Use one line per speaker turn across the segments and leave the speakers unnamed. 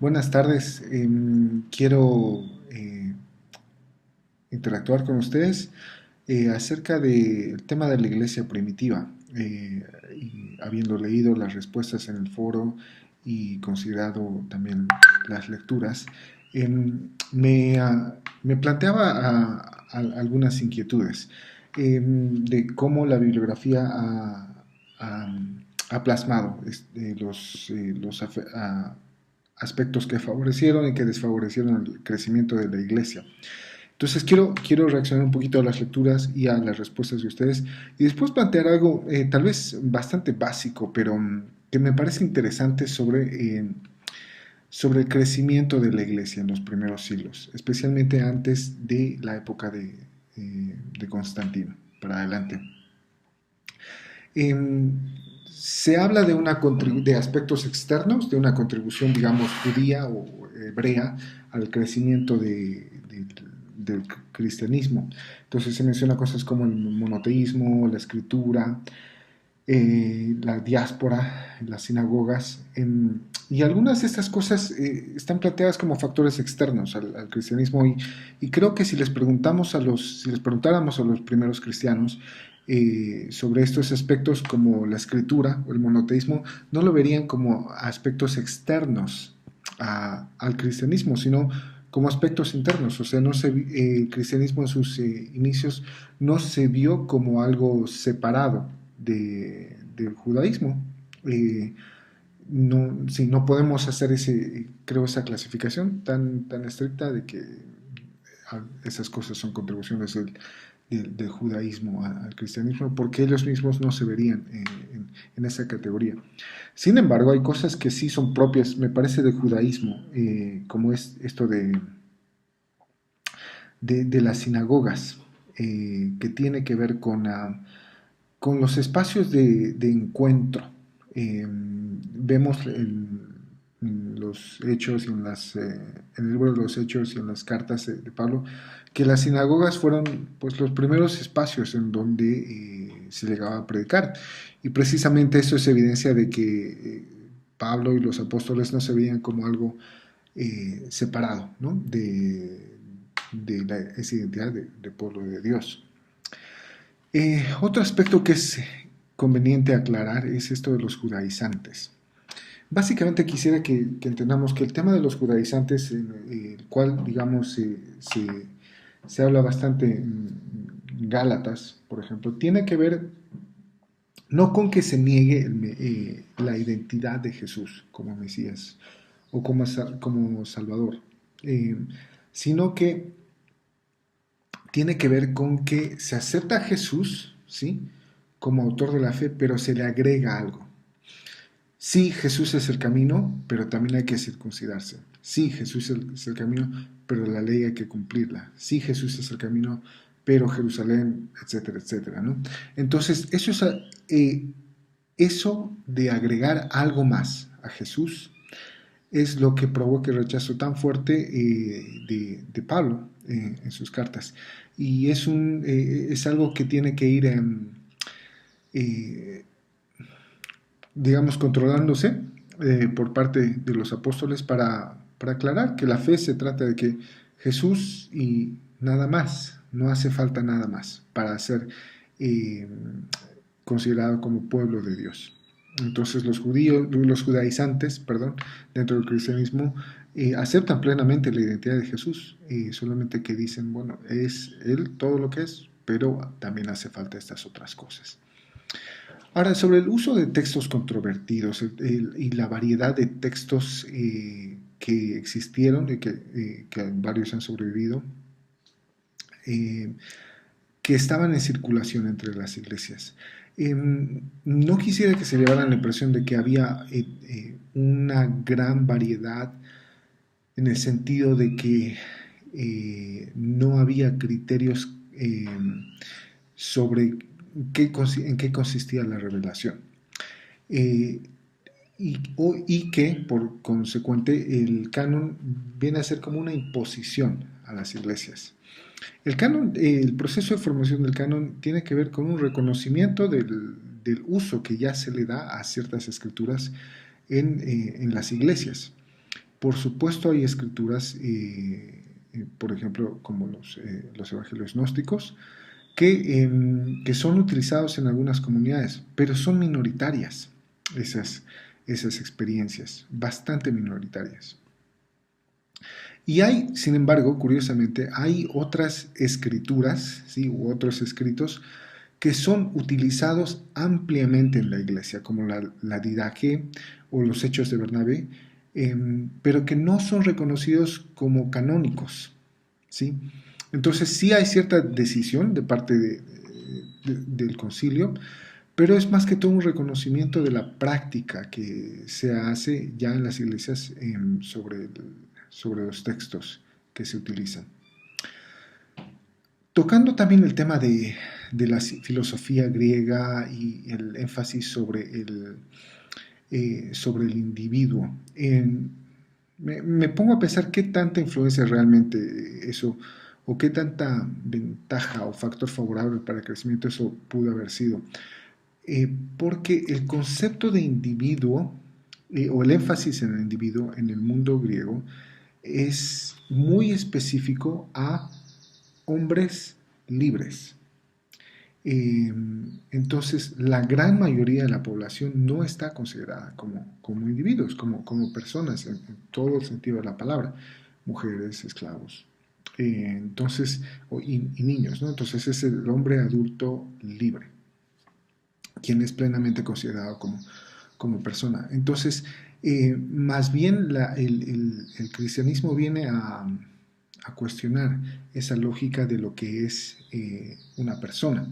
Buenas tardes. Quiero interactuar con ustedes acerca del tema de la iglesia primitiva. Y habiendo leído las respuestas en el foro y considerado también las lecturas, me planteaba algunas inquietudes de cómo la bibliografía ha- ha plasmado aspectos que favorecieron y que desfavorecieron el crecimiento de la iglesia. Entonces quiero reaccionar un poquito a las lecturas y a las respuestas de ustedes y después plantear algo tal vez bastante básico, pero que me parece interesante sobre el crecimiento de la iglesia en los primeros siglos, especialmente antes de la época de Constantino, para adelante. Eh, Se habla de aspectos externos, de una contribución, digamos, judía o hebrea al crecimiento del cristianismo. Entonces se menciona cosas como el monoteísmo, la escritura, la diáspora, las sinagogas, y algunas de estas cosas están planteadas como factores externos al cristianismo y creo que si les preguntáramos a los primeros cristianos sobre estos aspectos como la escritura o el monoteísmo, no lo verían como aspectos externos al cristianismo, sino como aspectos internos. O sea, el cristianismo en sus inicios no se vio como algo separado del judaísmo. Eh, no, sí, no podemos hacer esa clasificación tan estricta de que esas cosas son contribuciones del judaísmo al cristianismo, porque ellos mismos no se verían en esa categoría. Sin embargo, hay cosas que sí son propias, me parece, del judaísmo, como es esto de las sinagogas, que tiene que ver con los espacios de encuentro. Vemos en los hechos y en el libro de los hechos y en las cartas de Pablo que las sinagogas fueron pues los primeros espacios en donde se llegaba a predicar, y precisamente eso es evidencia de que Pablo y los apóstoles no se veían como algo separado, ¿no? Esa identidad de pueblo de Dios. Otro aspecto que es conveniente aclarar es esto de los judaizantes. Básicamente quisiera que entendamos que el tema de los judaizantes, en el cual, digamos, se habla bastante en Gálatas, por ejemplo, tiene que ver no con que se niegue la identidad de Jesús como Mesías o como Salvador, eh, sino que tiene que ver con que se acepta a Jesús, ¿sí?, como autor de la fe, pero se le agrega algo. Sí, Jesús es el camino, pero también hay que circuncidarse. Sí, Jesús es el camino, pero la ley hay que cumplirla. Sí, Jesús es el camino, pero Jerusalén, etcétera, etcétera, ¿no? Entonces, eh, eso de agregar algo más a Jesús es lo que provoca el rechazo tan fuerte de Pablo en sus cartas. Y es algo que tiene que ir, eh, digamos, controlándose por parte de los apóstoles para aclarar que la fe se trata de que Jesús y nada más, no hace falta nada más para ser eh, considerado como pueblo de Dios. Entonces los judaizantes, perdón, dentro del cristianismo, aceptan plenamente la identidad de Jesús, solamente que dicen, bueno, es Él todo lo que es, pero también hace falta estas otras cosas. Ahora, sobre el uso de textos controvertidos y la variedad de textos que existieron y que varios han sobrevivido, eh, que estaban en circulación entre las iglesias. No quisiera que se llevaran la impresión de que había una gran variedad en el sentido de que no había criterios sobre en qué consistía la revelación. Eh, y que, por consecuente, el canon viene a ser como una imposición a las iglesias. El proceso de formación del canon tiene que ver con un reconocimiento del uso que ya se le da a ciertas escrituras en las iglesias. Por supuesto hay escrituras, por ejemplo, como los evangelios gnósticos, que son utilizados en algunas comunidades, pero son minoritarias esas, esas experiencias, bastante minoritarias. Y hay, sin embargo, curiosamente, hay otras escrituras, ¿sí? U otros escritos que son utilizados ampliamente en la iglesia, como la Didache o los Hechos de Bernabé, pero que no son reconocidos como canónicos, ¿sí? Entonces sí hay cierta decisión de parte del concilio, pero es más que todo un reconocimiento de la práctica que se hace ya en las iglesias sobre los textos que se utilizan. Tocando también el tema de la filosofía griega y el énfasis sobre el individuo, me pongo a pensar qué tanta influencia realmente eso, o qué tanta ventaja o factor favorable para el crecimiento eso pudo haber sido. Porque el concepto de individuo, o el énfasis en el individuo en el mundo griego, es muy específico a hombres libres. Entonces, la gran mayoría de la población no está considerada como individuos, como personas, en todo el sentido de la palabra, mujeres, esclavos, entonces, y niños, ¿no? Entonces es el hombre adulto libre, quien es plenamente considerado como persona. Entonces, más bien el cristianismo viene a cuestionar esa lógica de lo que es una persona.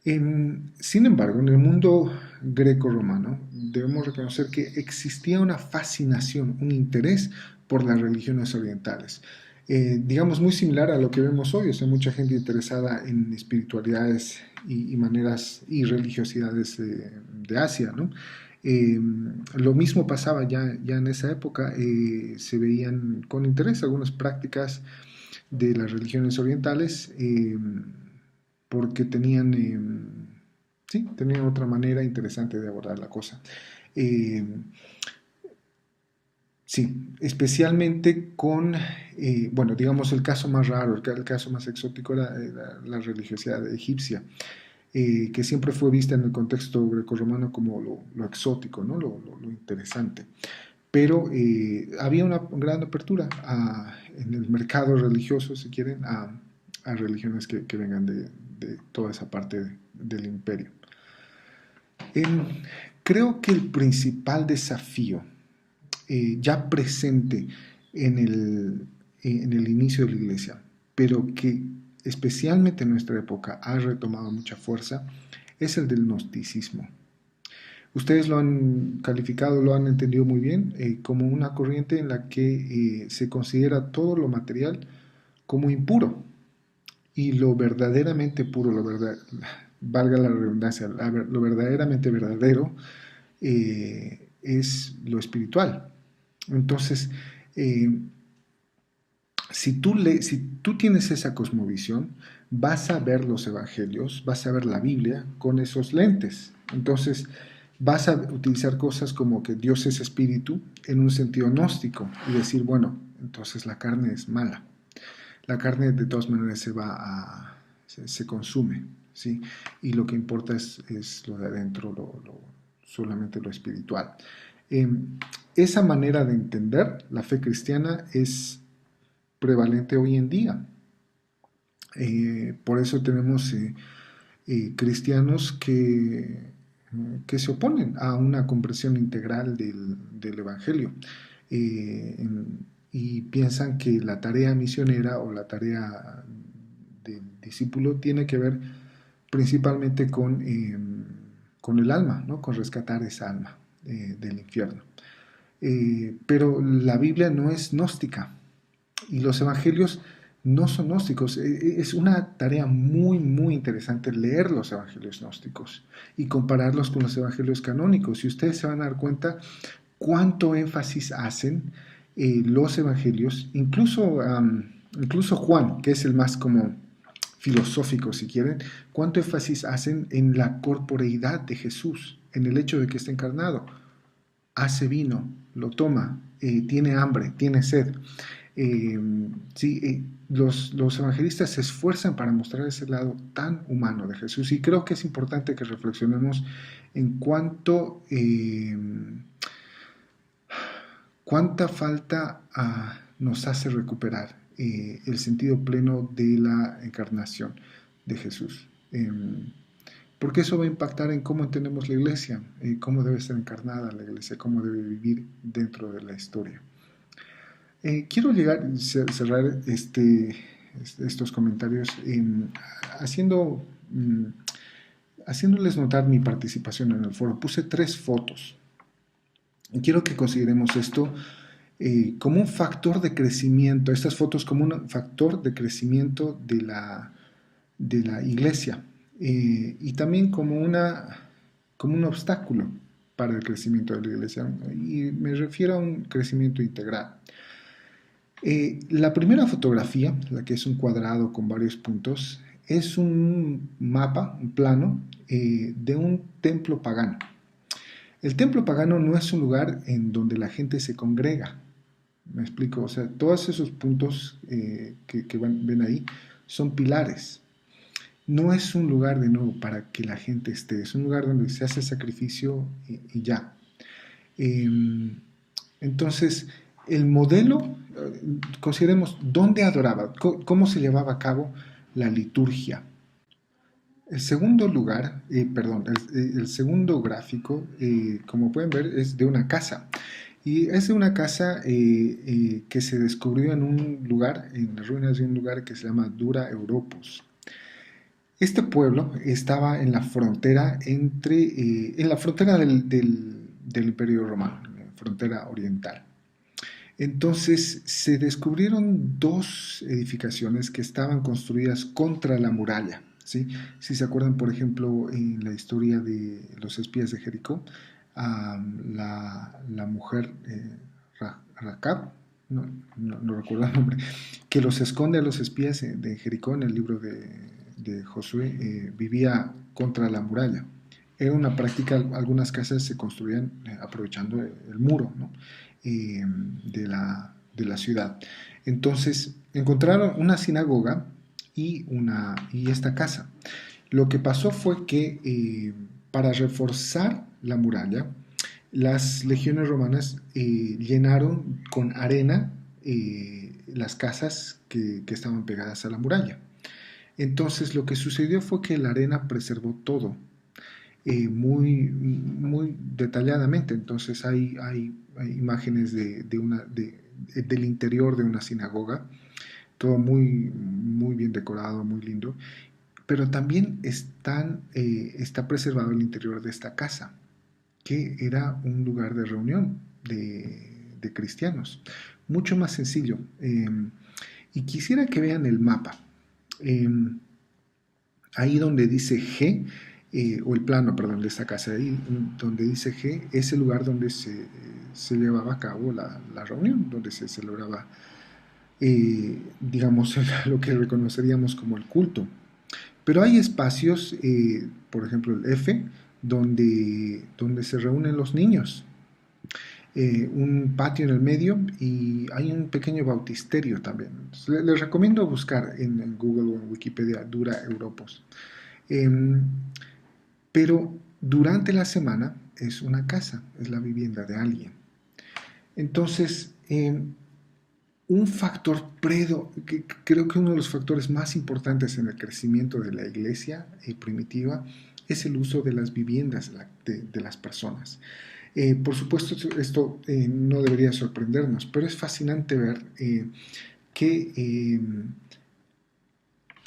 Sin embargo, en el mundo greco-romano debemos reconocer que existía una fascinación, un interés por las religiones orientales. Digamos, muy similar a lo que vemos hoy, o sea, mucha gente interesada en espiritualidades y maneras y religiosidades de Asia, ¿no? Lo mismo pasaba ya en esa época, se veían con interés algunas prácticas de las religiones orientales, porque tenían otra manera interesante de abordar la cosa. Eh, sí, especialmente bueno, digamos el caso más raro, el caso más exótico era la religiosidad egipcia, que siempre fue vista en el contexto grecorromano como lo exótico, ¿no? Lo interesante. Pero había una gran apertura en el mercado religioso, si quieren, a religiones que vengan de toda esa parte del imperio. En- Creo que el principal desafío ya presente en en el inicio de la iglesia, pero que especialmente en nuestra época ha retomado mucha fuerza, es el del gnosticismo. Ustedes lo han calificado, lo han entendido muy bien, como una corriente en la que se considera todo lo material como impuro, y lo verdaderamente puro, valga la redundancia, lo verdaderamente verdadero, es lo espiritual. Entonces, eh, si tú tienes esa cosmovisión, vas a ver los evangelios, vas a ver la Biblia con esos lentes. Entonces, vas a utilizar cosas como que Dios es espíritu en un sentido gnóstico y decir, bueno, entonces la carne es mala. La carne de todas maneras se consume, ¿sí? Y lo que importa es lo de adentro, solamente lo espiritual. Eh, Esa manera de entender la fe cristiana es prevalente hoy en día. Por eso tenemos cristianos que se oponen a una comprensión integral del Evangelio, y piensan que la tarea misionera o la tarea del discípulo tiene que ver principalmente con el alma, ¿no? Con rescatar esa alma del infierno. Pero la Biblia no es gnóstica y los evangelios no son gnósticos. Es una tarea muy, muy interesante leer los evangelios gnósticos y compararlos con los evangelios canónicos. Y ustedes se van a dar cuenta cuánto énfasis hacen los evangelios, incluso Juan, que es el más como filosófico, si quieren, cuánto énfasis hacen en la corporeidad de Jesús, en el hecho de que está encarnado. Hace vino, lo toma, tiene hambre, tiene sed. Sí, los evangelistas se esfuerzan para mostrar ese lado tan humano de Jesús y creo que es importante que reflexionemos en cuánta falta nos hace recuperar el sentido pleno de la encarnación de Jesús. Porque eso va a impactar en cómo entendemos la iglesia, cómo debe ser encarnada la iglesia, cómo debe vivir dentro de la historia. Quiero cerrar estos comentarios haciéndoles notar mi participación en el foro. Puse 3 fotos. Y quiero que consideremos esto como un factor de crecimiento, estas fotos como un factor de crecimiento de la iglesia y también como un obstáculo para el crecimiento de la iglesia. Y me refiero a un crecimiento integral. La primera fotografía, la que es un cuadrado con varios puntos, es un mapa, un plano de un templo pagano. El templo pagano no es un lugar en donde la gente se congrega. Me explico, o sea, todos esos puntos que ven ahí son pilares. No es un lugar de nuevo para que la gente esté, es un lugar donde se hace sacrificio y ya. Entonces, el modelo, consideremos dónde adoraba, cómo se llevaba a cabo la liturgia. El segundo lugar, el segundo gráfico, como pueden ver, es de una casa. Y es de una casa que se descubrió en un lugar, en las ruinas de un lugar que se llama Dura Europos. Este pueblo estaba en la frontera en la frontera del Imperio Romano, en la frontera oriental. Entonces se descubrieron 2 edificaciones que estaban construidas contra la muralla. ¿Sí? Si se acuerdan, por ejemplo, en la historia de los espías de Jericó, la mujer Racab, no recuerdo el nombre, que los esconde a los espías de Jericó en el libro de Josué, vivía contra la muralla. Era una práctica, algunas casas se construían aprovechando el muro, ¿no? de la ciudad. Entonces encontraron una sinagoga y esta casa. Lo que pasó fue que para reforzar la muralla, las legiones romanas llenaron con arena las casas que estaban pegadas a la muralla. Entonces lo que sucedió fue que la arena preservó todo muy, muy detalladamente. Entonces hay imágenes del interior de una sinagoga, todo muy, muy bien decorado, muy lindo, pero también está preservado el interior de esta casa, que era un lugar de reunión de cristianos, mucho más sencillo. Y quisiera que vean el mapa. Ahí donde dice G, o el plano, perdón, de esta casa, ahí donde dice G, es el lugar donde se llevaba a cabo la reunión, donde se celebraba, digamos, lo que reconoceríamos como el culto. Pero hay espacios, por ejemplo el F, donde se reúnen los niños. Un patio en el medio y hay un pequeño bautisterio también. Les recomiendo buscar en Google o en Wikipedia Dura Europos. Pero durante la semana es una casa, es la vivienda de alguien. Entonces, un factor que creo que uno de los factores más importantes en el crecimiento de la iglesia primitiva es el uso de las viviendas de las personas. Por supuesto, esto no debería sorprendernos, pero es fascinante ver que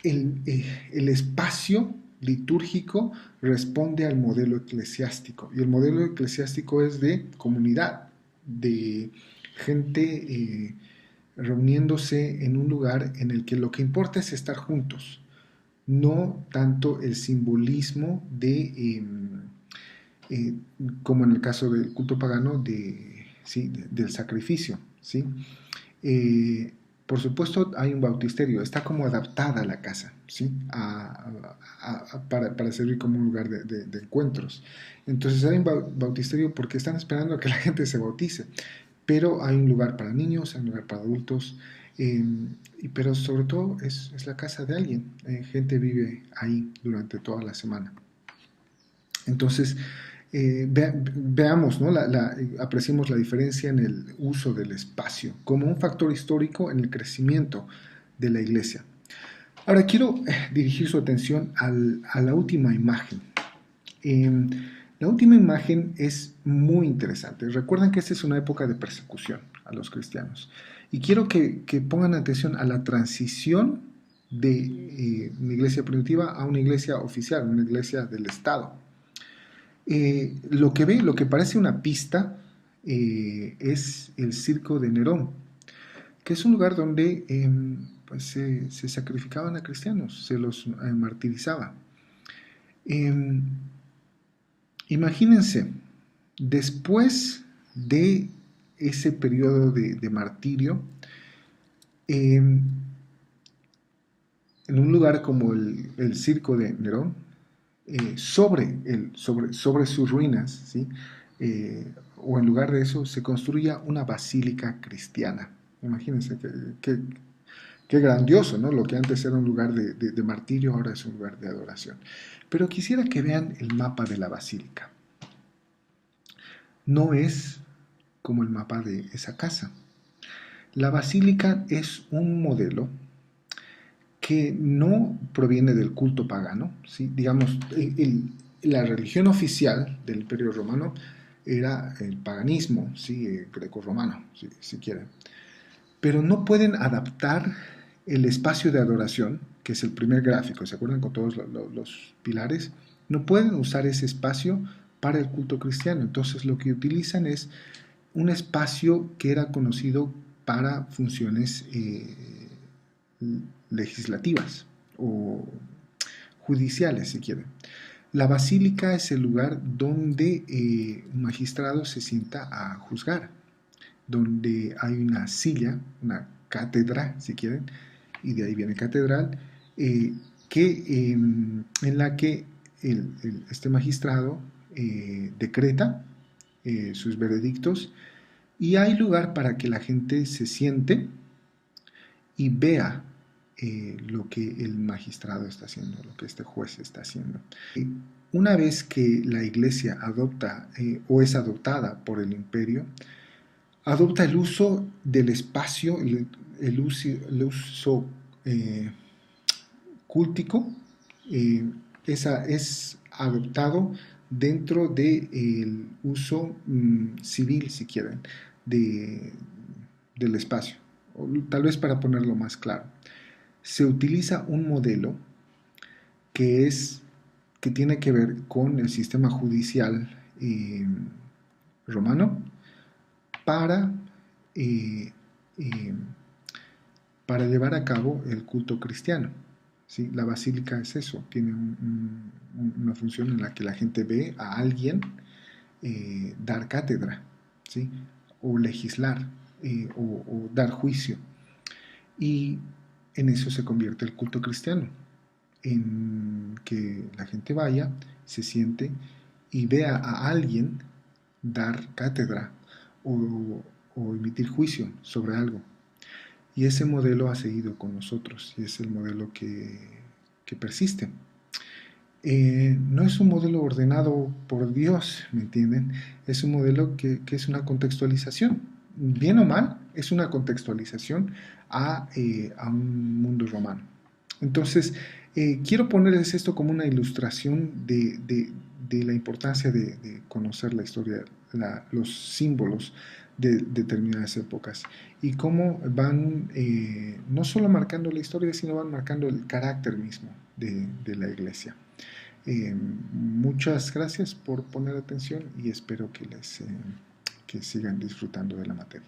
el espacio litúrgico responde al modelo eclesiástico, y el modelo eclesiástico es de comunidad, de gente reuniéndose en un lugar en el que lo que importa es estar juntos, no tanto el simbolismo como en el caso del culto pagano, ¿sí? del sacrificio. ¿Sí? Por supuesto, hay un bautisterio, está como adaptada la casa, ¿sí? Para servir como un lugar de encuentros. Entonces hay un bautisterio porque están esperando a que la gente se bautice, pero hay un lugar para niños, hay un lugar para adultos, eh, pero sobre todo es la casa de alguien. Gente vive ahí durante toda la semana. Entonces, veamos, ¿no? Apreciemos la diferencia en el uso del espacio como un factor histórico en el crecimiento de la iglesia. Ahora quiero dirigir su atención a la última imagen. Eh, la última imagen es muy interesante. Recuerden que esta es una época de persecución a los cristianos. Y quiero que pongan atención a la transición de una iglesia primitiva a una iglesia oficial, una iglesia del Estado. Lo que parece una pista, es el circo de Nerón, que es un lugar donde pues se sacrificaban a cristianos, se los martirizaba. Eh, Imagínense, después de ese periodo de martirio, eh, en un lugar como el circo de Nerón, sobre sus ruinas, ¿sí? O en lugar de eso, se construía una basílica cristiana. Imagínense qué grandioso, ¿no? Lo que antes era un lugar de martirio, ahora es un lugar de adoración. Pero quisiera que vean el mapa de la basílica. No es como el mapa de esa casa. La basílica es un modelo que no proviene del culto pagano, ¿sí? Digamos, la religión oficial del Imperio Romano era el paganismo, ¿sí? Greco-romano, si quieren. Pero no pueden adaptar el espacio de adoración, que es el primer gráfico, ¿se acuerdan? Con todos los pilares. No pueden usar ese espacio para el culto cristiano. Entonces lo que utilizan es un espacio que era conocido para funciones legislativas o judiciales, si quieren. La basílica es el lugar donde un magistrado se sienta a juzgar, donde hay una silla, una cátedra, si quieren, y de ahí viene catedral, en la que este magistrado decreta sus veredictos, y hay lugar para que la gente se siente y vea lo que el magistrado está haciendo, lo que este juez está haciendo. Una vez que la iglesia adopta o es adoptada por el imperio, adopta el uso del espacio, el uso cúltico, es adoptado dentro del uso civil, si quieren, de, del espacio. O, tal vez para ponerlo más claro, se utiliza un modelo que que tiene que ver con el sistema judicial romano para, eh, eh, para llevar a cabo el culto cristiano. ¿Sí? La basílica es eso, tiene una función en la que la gente ve a alguien dar cátedra, ¿sí? O legislar, o dar juicio. Y en eso se convierte el culto cristiano, en que la gente vaya, se siente y vea a alguien dar cátedra o emitir juicio sobre algo. Y ese modelo ha seguido con nosotros y es el modelo que persiste. No es un modelo ordenado por Dios, ¿me entienden? Es un modelo que es una contextualización. Bien o mal, es una contextualización a un mundo romano. Entonces, quiero ponerles esto como una ilustración de la importancia de conocer la historia, los símbolos de determinadas épocas y cómo van no solo marcando la historia, sino van marcando el carácter mismo de la iglesia. Muchas gracias por poner atención y espero que sigan disfrutando de la materia.